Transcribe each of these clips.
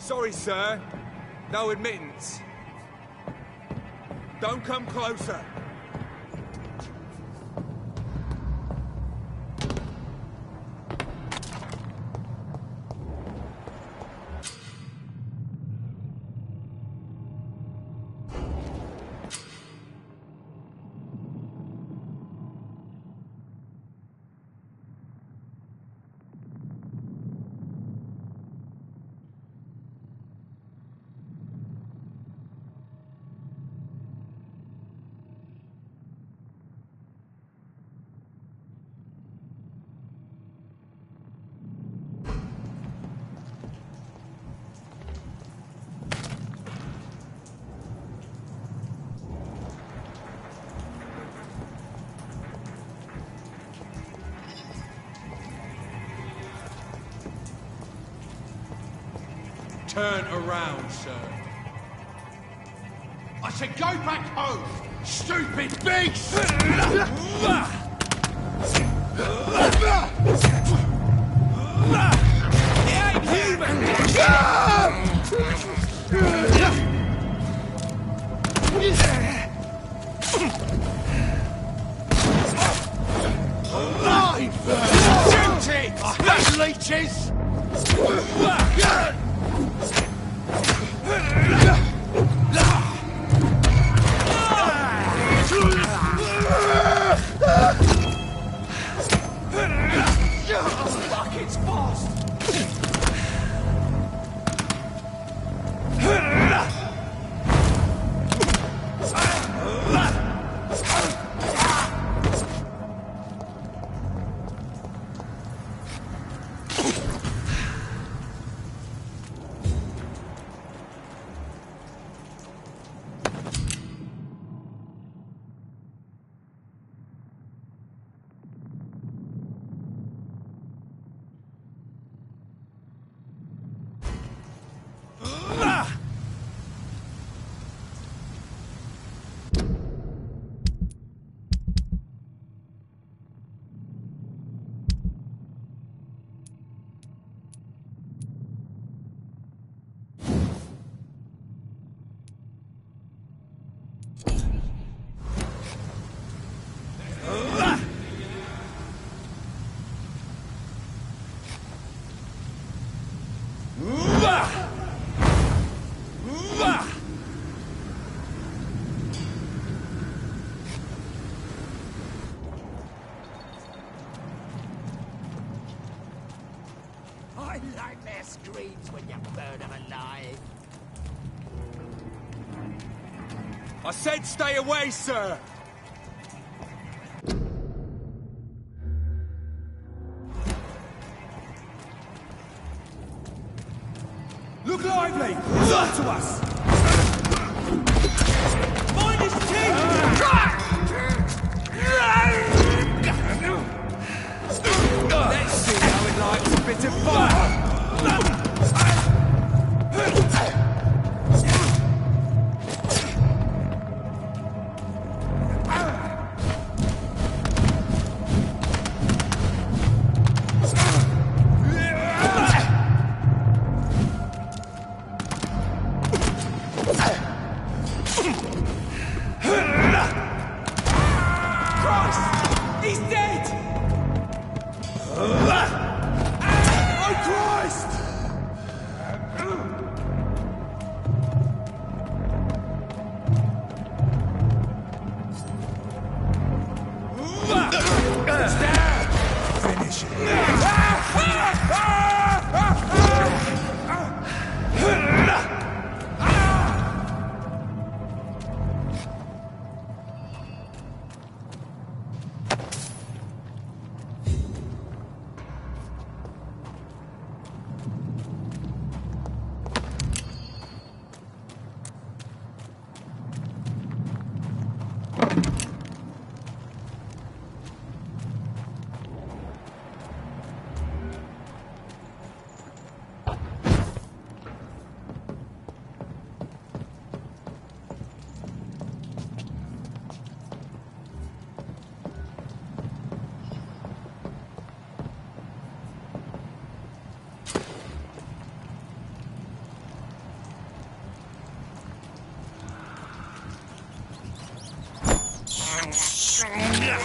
Sorry, sir. No admittance. Don't come closer. Turn around, sir. I said go back home, stupid beast! It ain't human! Shoot it! I hate leeches! Fuck, it's fast! I like their screams when you burn them alive. I said stay away, sir! Look lively! Talk to us! Find his teeth! Let's see how it likes a bit of fire! Over there!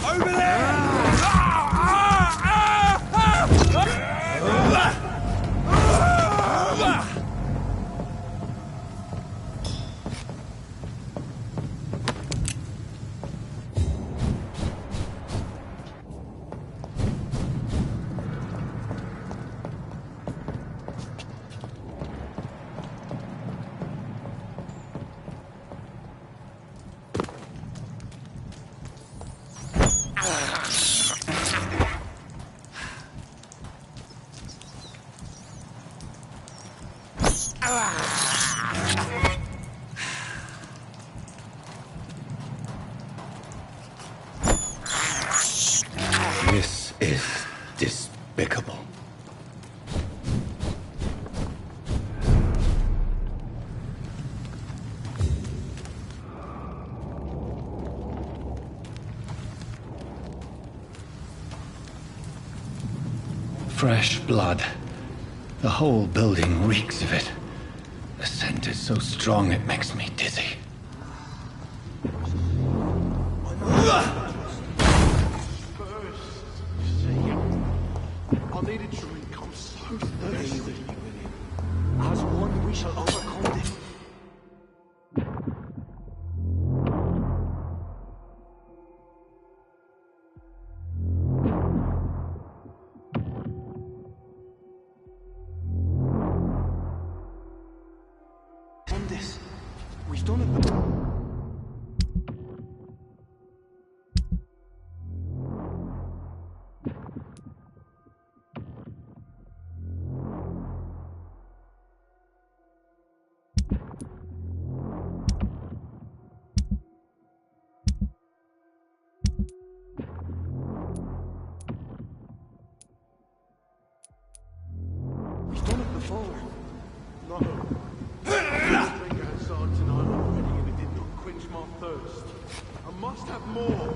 Over there! This is despicable. Fresh blood. The whole building reeks of it. The scent is so strong it makes me dizzy. I needed drink. I'm so thirsty. As one, we shall overcome this. On this, we've done it before. We've done it before. No. Drink outside tonight already and it did not quench my thirst. I must have more.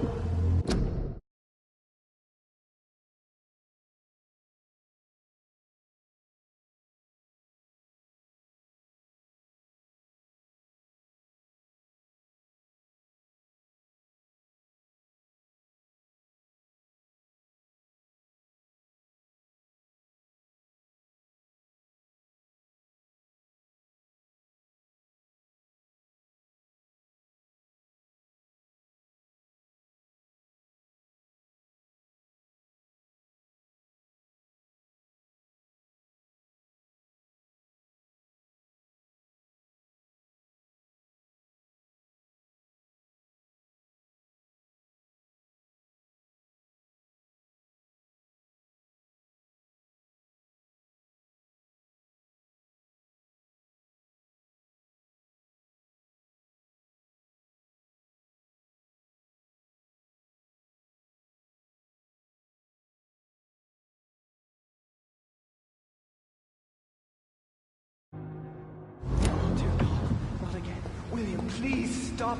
William, please stop.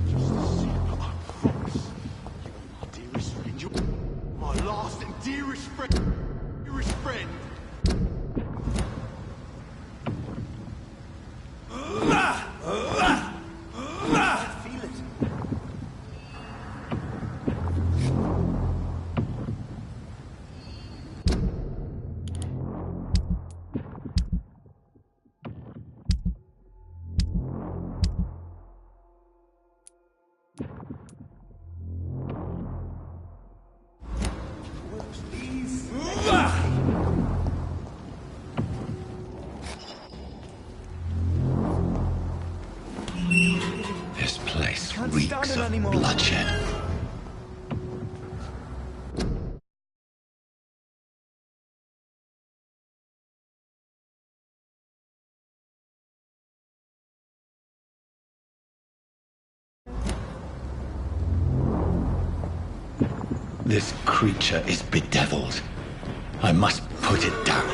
Just a secret, I promise. You're my dearest friend. You're my last and dearest friend. Dearest friend. I feel it. This place reeks of bloodshed. This creature is bedeviled. I must put it down.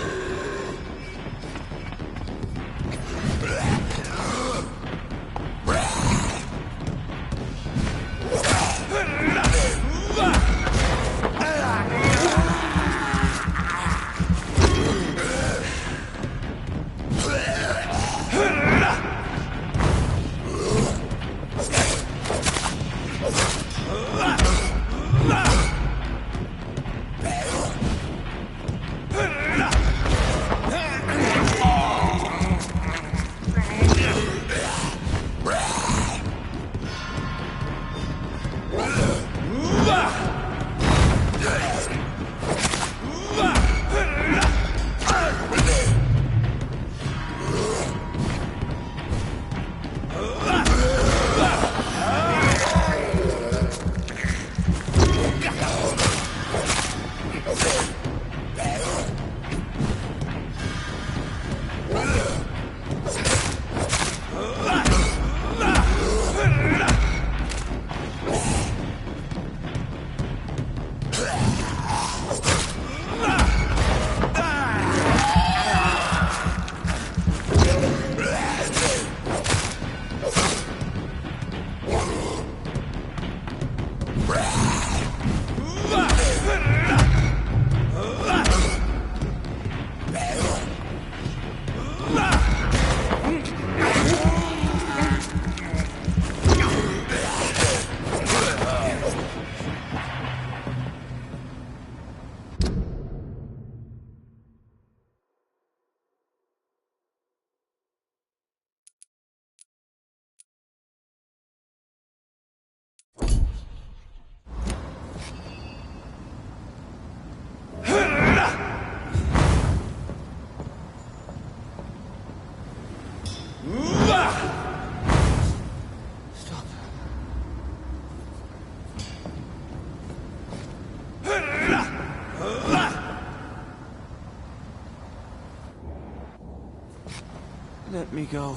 Let me go.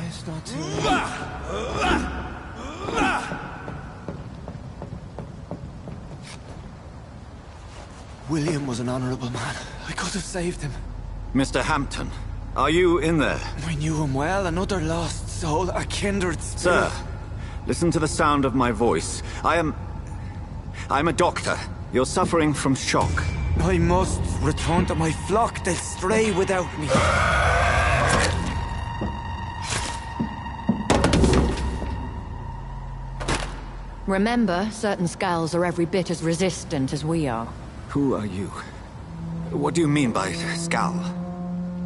It's not too late. William was an honorable man. I could have saved him. Mr. Hampton, are you in there? I knew him well, another lost soul, a kindred spirit. Sir, listen to the sound of my voice. I'm a doctor. You're suffering from shock. I must return to my flock. They'll stray without me. Remember, certain skulls are every bit as resistant as we are. Who are you? What do you mean by skull?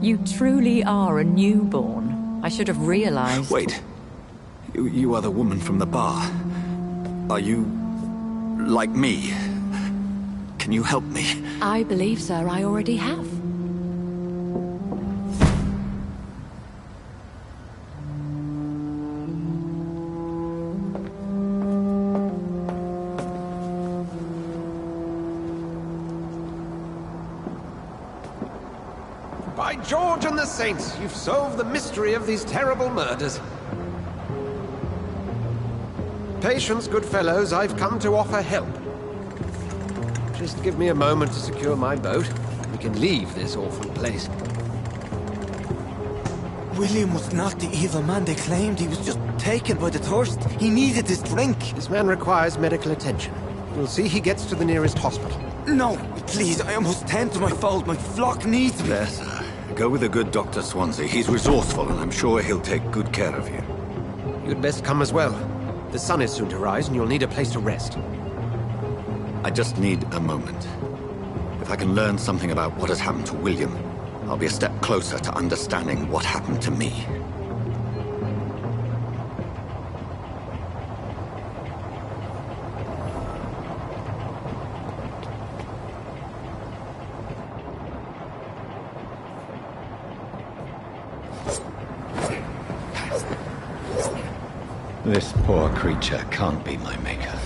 You truly are a newborn. I should have realized. Wait. You are the woman from the bar. Are you... like me? Can you help me? I believe, sir, I already have. By George and the saints, you've solved the mystery of these terrible murders. Patience, good fellows, I've come to offer help. Just give me a moment to secure my boat. We can leave this awful place. William was not the evil man they claimed. He was just taken by the thirst. He needed this drink. This man requires medical attention. We'll see he gets to the nearest hospital. No, please, I must tend to my fold. My flock needs me. There, sir. Go with a good Dr. Swansea. He's resourceful, and I'm sure he'll take good care of you. You'd best come as well. The sun is soon to rise, and you'll need a place to rest. I just need a moment. If I can learn something about what has happened to William, I'll be a step closer to understanding what happened to me. This poor creature can't be my maker.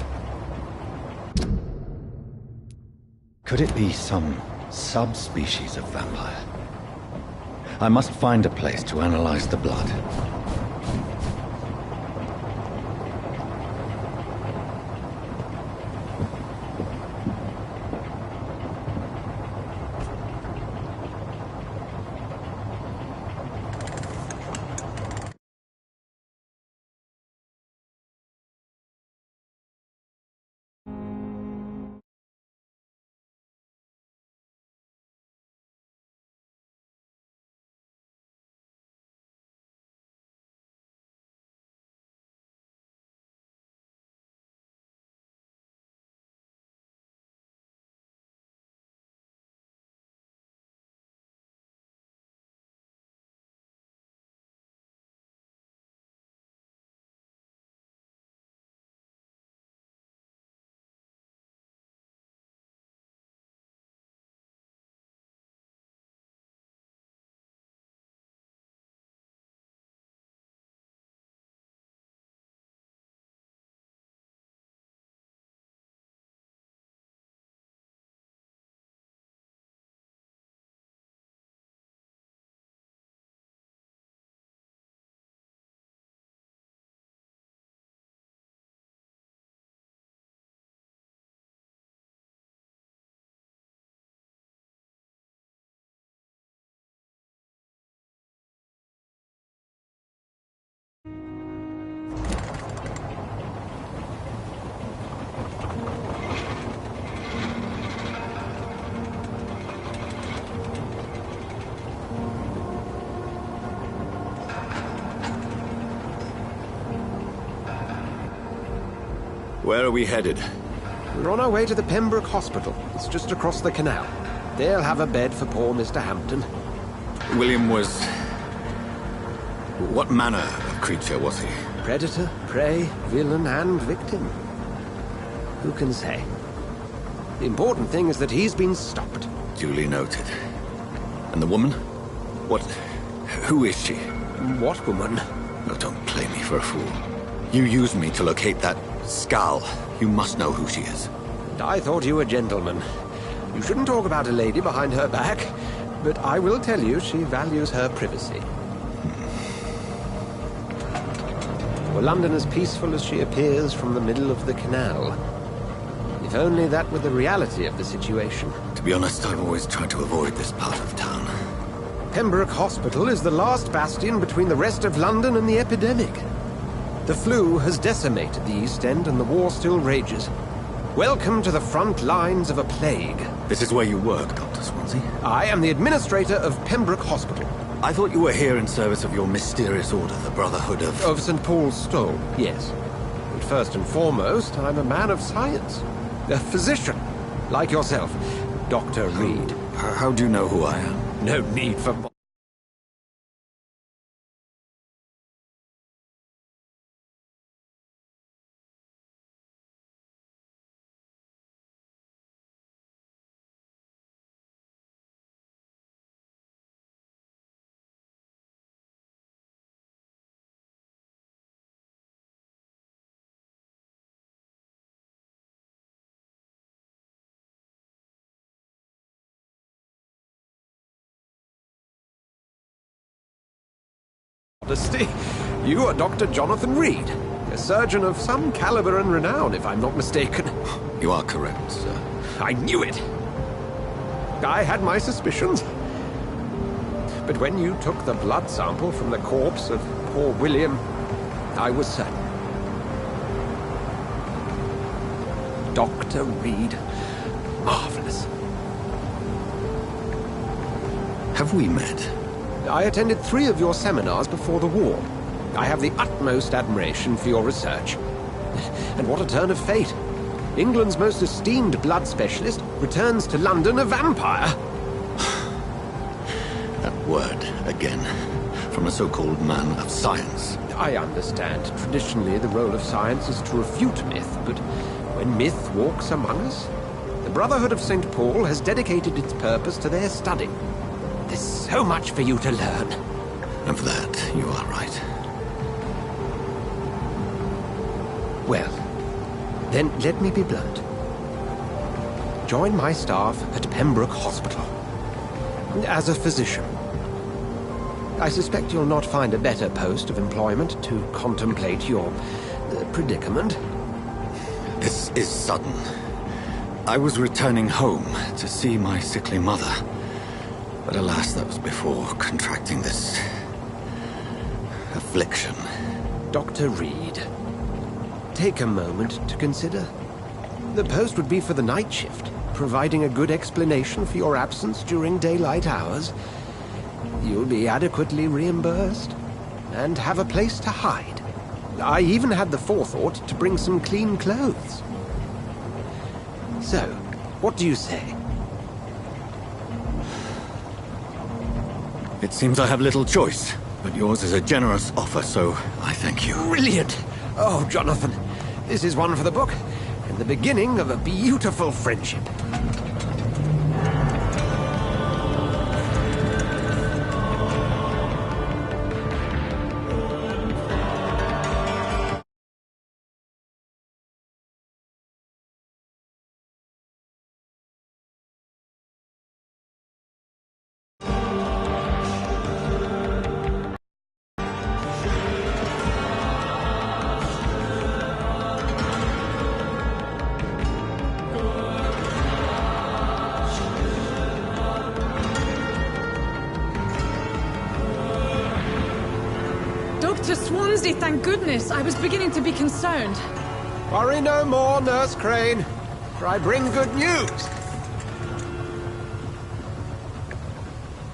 Could it be some subspecies of vampire? I must find a place to analyze the blood. Where are we headed? We're on our way to the Pembroke Hospital. It's just across the canal. They'll have a bed for poor Mr. Hampton. William was... What manner of creature was he? Predator, prey, villain, and victim. Who can say? The important thing is that he's been stopped. Duly noted. And the woman? What... Who is she? What woman? Oh, don't play me for a fool. You used me to locate that skull. You must know who she is. And I thought you a gentleman. You shouldn't talk about a lady behind her back, but I will tell you she values her privacy. Were London as peaceful as she appears from the middle of the canal? If only that were the reality of the situation. To be honest, I've always tried to avoid this part of town. Pembroke Hospital is the last bastion between the rest of London and the epidemic. The flu has decimated the East End and the war still rages. Welcome to the front lines of a plague. This is where you work, Dr. Swansea? I am the administrator of Pembroke Hospital. I thought you were here in service of your mysterious order, the Brotherhood of... Of St. Paul's Stole, yes. But first and foremost, I'm a man of science. A physician, like yourself, Dr. Reed. How do you know who I am? No need for... modesty. You are Dr. Jonathan Reed, a surgeon of some caliber and renown, if I'm not mistaken. You are correct, sir. I knew it! I had my suspicions. But when you took the blood sample from the corpse of poor William, I was certain. Dr. Reed. Marvelous. Have we met? I attended 3 of your seminars before the war. I have the utmost admiration for your research. And what a turn of fate. England's most esteemed blood specialist returns to London a vampire. That word, again. From a so-called man of science. I understand. Traditionally, the role of science is to refute myth, but when myth walks among us, the Brotherhood of St. Paul has dedicated its purpose to their study. There's so much for you to learn. Of that, you are right. Well, then let me be blunt. Join my staff at Pembroke Hospital. As a physician. I suspect you'll not find a better post of employment to contemplate your predicament. This is sudden. I was returning home to see my sickly mother. But alas, that was before contracting this affliction. Dr. Reed, take a moment to consider. The post would be for the night shift, providing a good explanation for your absence during daylight hours. You'll be adequately reimbursed, and have a place to hide. I even had the forethought to bring some clean clothes. So, what do you say? It seems I have little choice, but yours is a generous offer, so I thank you. Brilliant! Oh, Jonathan, this is one for the book, and the beginning of a beautiful friendship. Dr. Swansea, thank goodness. I was beginning to be concerned. Worry no more, Nurse Crane, for I bring good news.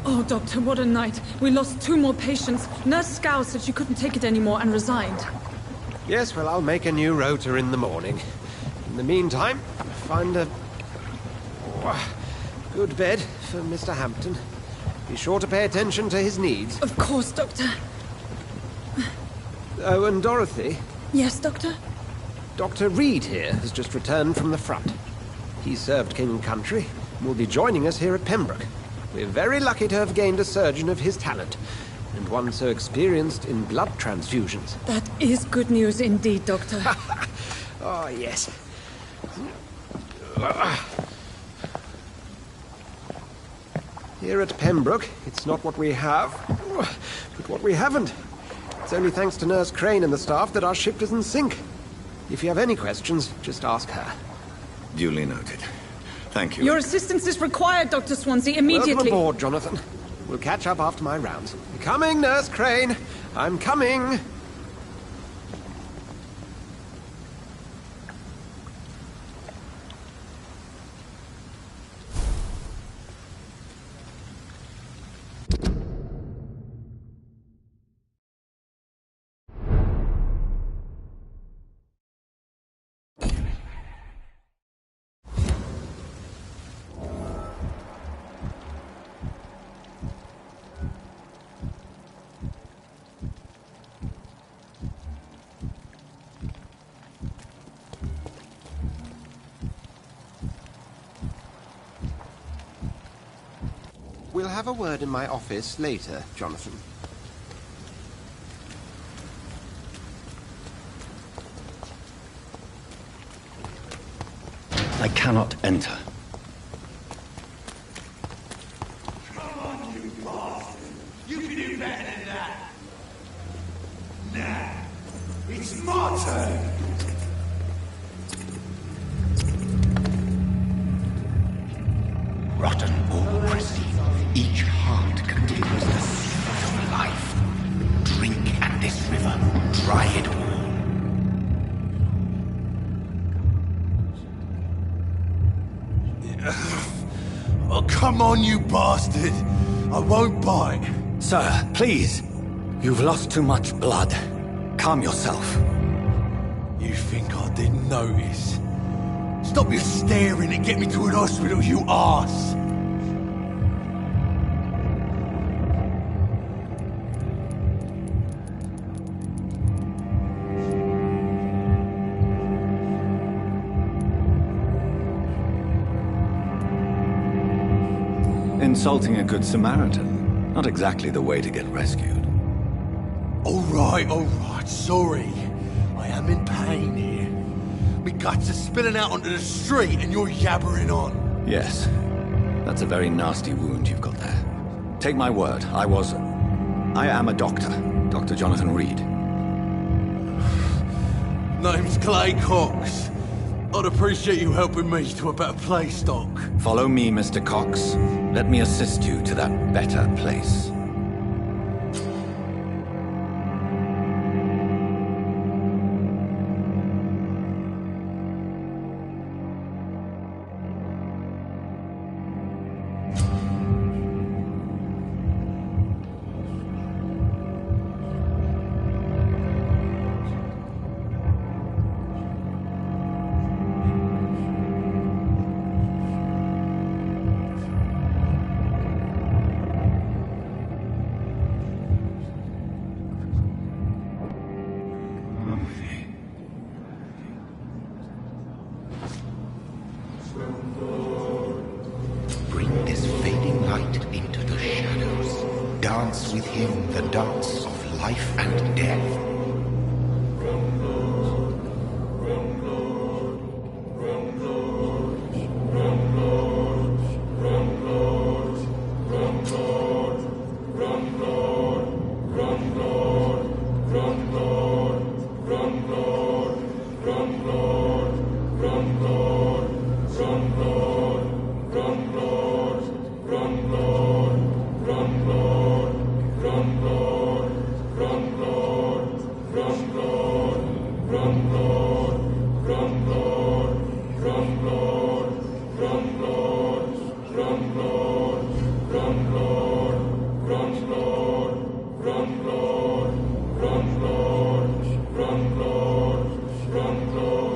Oh, Doctor, what a night. We lost 2 more patients. Nurse Scow said she couldn't take it anymore and resigned. Yes, well, I'll make a new rota in the morning. In the meantime, find a good bed for Mr. Hampton. Be sure to pay attention to his needs. Of course, Doctor. Oh, and Dorothy? Yes, Doctor? Dr. Reed here has just returned from the front. He served King and Country and will be joining us here at Pembroke. We're very lucky to have gained a surgeon of his talent, and one so experienced in blood transfusions. That is good news indeed, Doctor. Oh, yes. Here at Pembroke, it's not what we have, but what we haven't. It's only thanks to Nurse Crane and the staff that our ship doesn't sink. If you have any questions, just ask her. Duly noted. Thank you. Your assistance is required, Dr. Swansea, immediately. Welcome aboard, Jonathan. We'll catch up after my rounds. Coming, Nurse Crane. I'm coming. We'll have a word in my office later, Jonathan. I cannot enter. Come on, you bastard! You can do better than that! It's my turn! Rotten or pristine, each heart contains the seed of life. Drink at this river, dry it all. Oh, come on, you bastard! I won't bite. Sir, please. You've lost too much blood. Calm yourself. You think I didn't notice? Stop your staring and get me to an hospital, you arse! Insulting a good Samaritan. Not exactly the way to get rescued. All right, sorry. I am in pain here. My guts are spilling out onto the street and you're yabbering on. Yes. That's a very nasty wound you've got there. Take my word, I am a doctor. Dr. Jonathan Reed. Name's Clay Cox. I'd appreciate you helping me to a better place, Doc. Follow me, Mr. Cox. Let me assist you to that better place. Bring this fading light into the shadows. Dance with him the dance of life and death.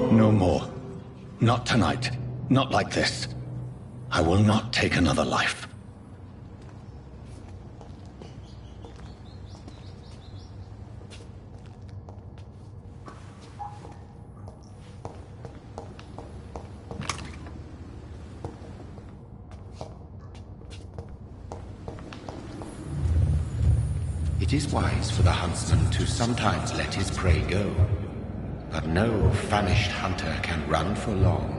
No more. Not tonight. Not like this. I will not take another life. It is wise for the huntsman to sometimes let his prey go, but no famished hunter can run for long.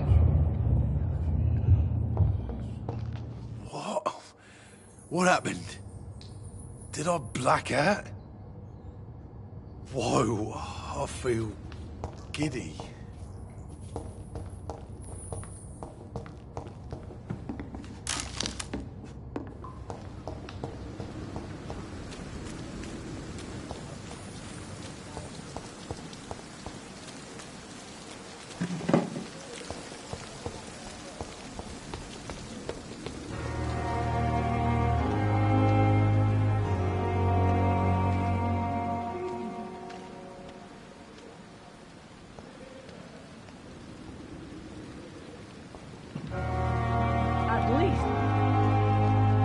What happened? Did I black out? Whoa, I feel giddy.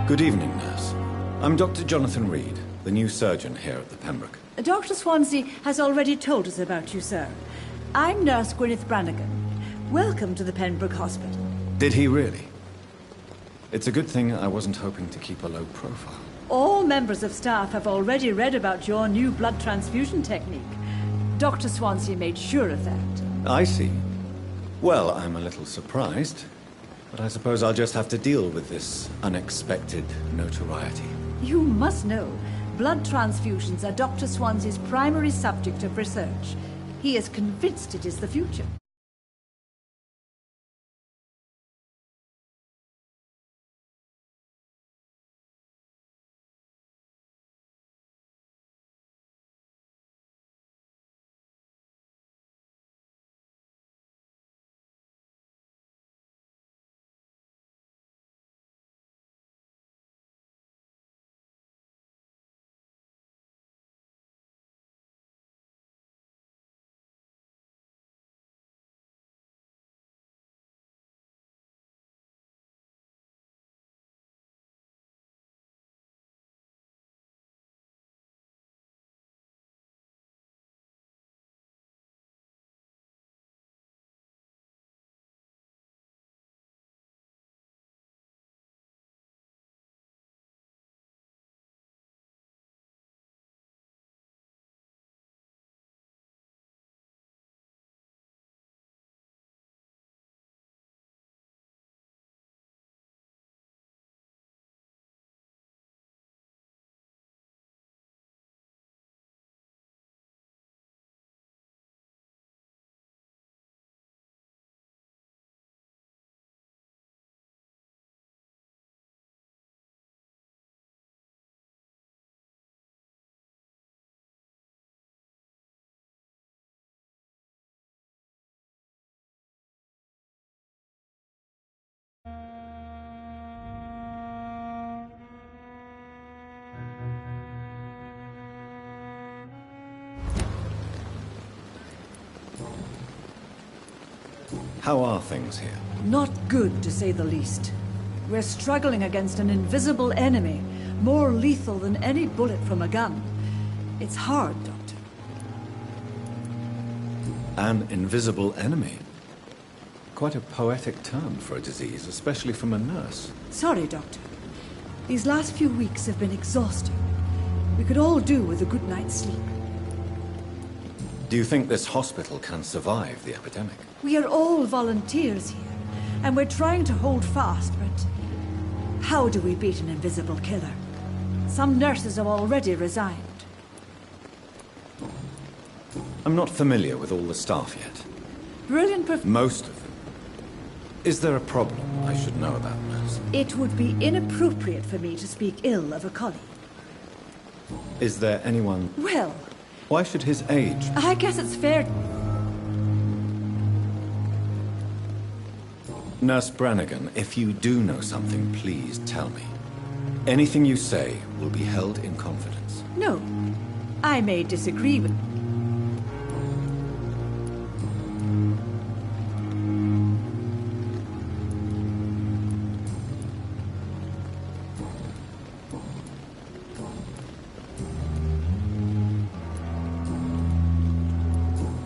Good evening, nurse. I'm Dr. Jonathan Reed, the new surgeon here at the Pembroke. Dr. Swansea has already told us about you, sir. I'm Nurse Gwyneth Brannigan. Welcome to the Pembroke Hospital. Did he really? It's a good thing I wasn't hoping to keep a low profile. All members of staff have already read about your new blood transfusion technique. Dr. Swansea made sure of that. I see. Well, I'm a little surprised, but I suppose I'll just have to deal with this unexpected notoriety. You must know, blood transfusions are Dr. Swansea's primary subject of research. He is convinced it is the future. How are things here? Not good, to say the least. We're struggling against an invisible enemy, more lethal than any bullet from a gun. It's hard, Doctor. An invisible enemy? Quite a poetic term for a disease, especially from a nurse. Sorry, Doctor. These last few weeks have been exhausting. We could all do with a good night's sleep. Do you think this hospital can survive the epidemic? We are all volunteers here, and we're trying to hold fast, but how do we beat an invisible killer? Some nurses have already resigned. I'm not familiar with all the staff yet. Brilliant Most of them. Is there a problem I should know about, nurse? It would be inappropriate for me to speak ill of a colleague. Is there anyone... Well... Why should his age... I guess it's fair... Nurse Brannigan, if you do know something, please tell me. Anything you say will be held in confidence. No. I may disagree with...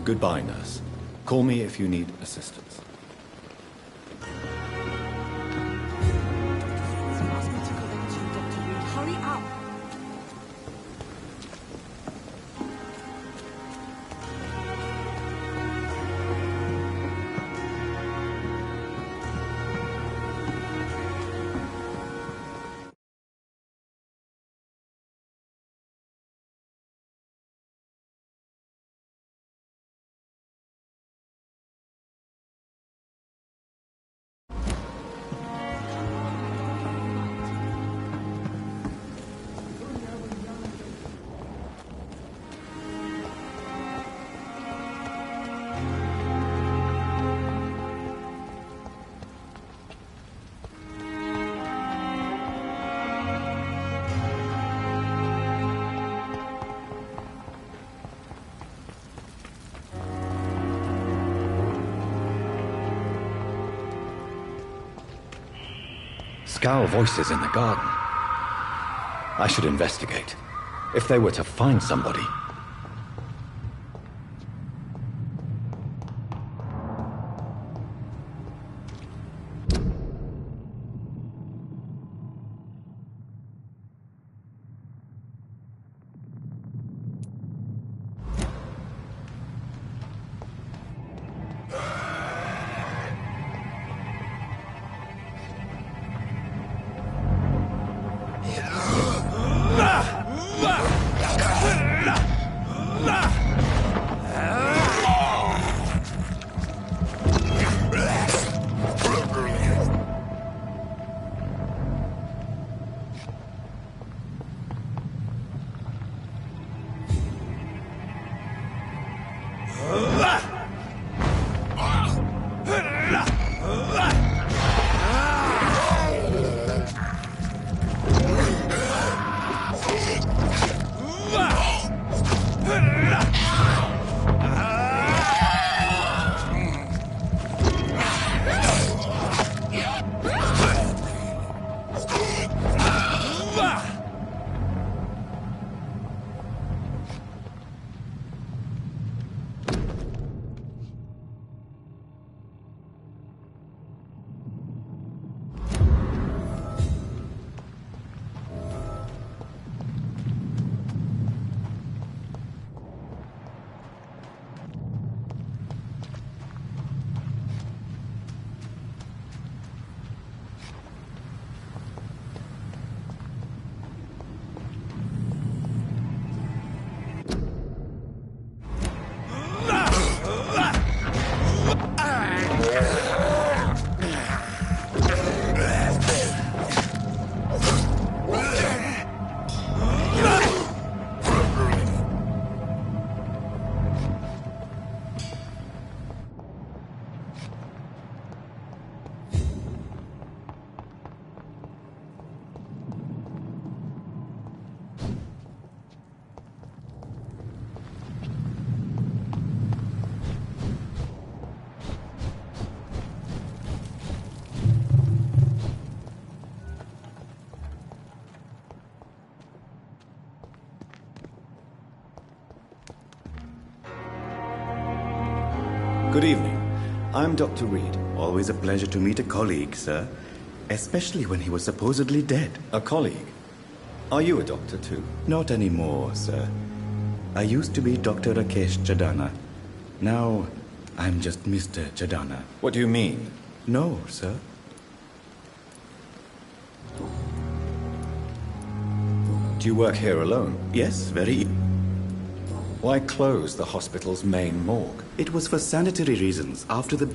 Goodbye, nurse. Call me if you need assistance. Hurry up! Scowl voices in the garden. I should investigate. If they were to find somebody... Good evening. I'm Dr. Reed. Always a pleasure to meet a colleague, sir. Especially when he was supposedly dead. A colleague? Are you a doctor too? Not anymore, sir. I used to be Dr. Rakesh Chadana. Now, I'm just Mr. Chadana. What do you mean? No, sir. Do you work here alone? Yes, very. Why close the hospital's main morgue? It was for sanitary reasons after the...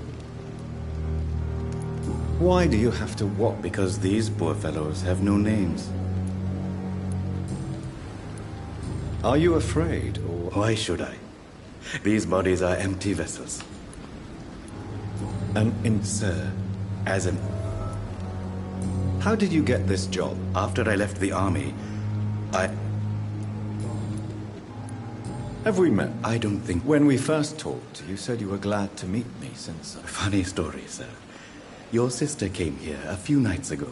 Why do you have to walk? Because these poor fellows have no names. Are you afraid, or... Why should I? These bodies are empty vessels. Sir, as an... How did you get this job? After I left the army, Have we met? I don't think... When we first talked, you said you were glad to meet me since... Funny story, sir. Your sister came here a few nights ago.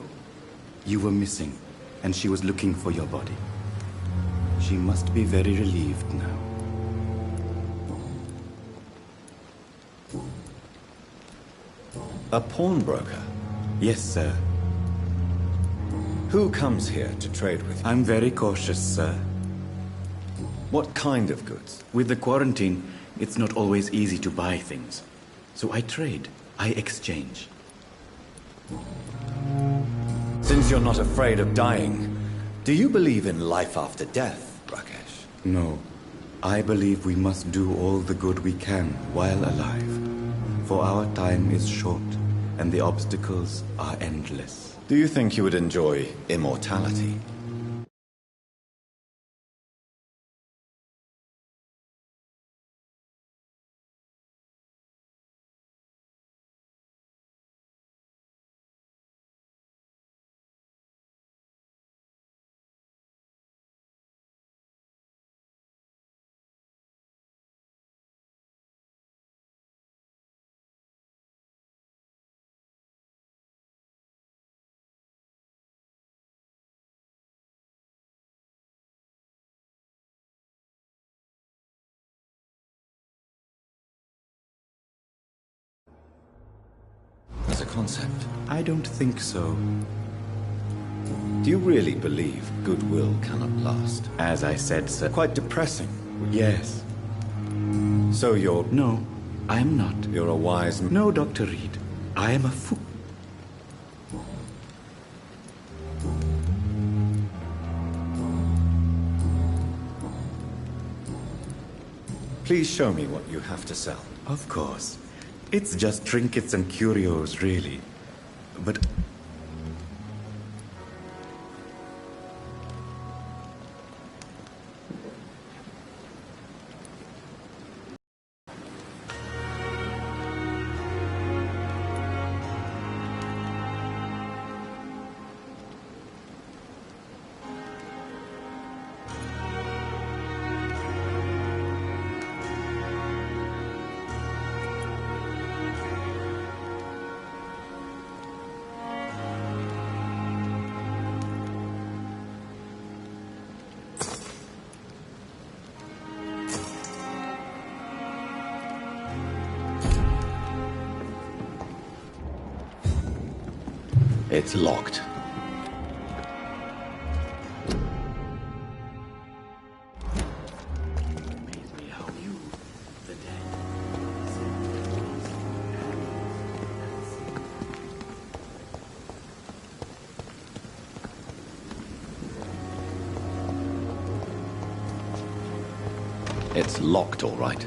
You were missing, and she was looking for your body. She must be very relieved now. A pawnbroker? Yes, sir. Who comes here to trade with you? I'm very cautious, sir. What kind of goods? With the quarantine, it's not always easy to buy things. So I trade. I exchange. Since you're not afraid of dying, do you believe in life after death, Rakesh? No. I believe we must do all the good we can while alive. For our time is short, and the obstacles are endless. Do you think you would enjoy immortality? As a concept? I don't think so. Do you really believe goodwill cannot last? As I said, sir. Quite depressing. Yes. So you're... No, I'm not. You're a wise... No, Dr. Reed. I am a fool. Please show me what you have to sell. Of course. It's just trinkets and curios, really. But... It's locked. It's locked, all right.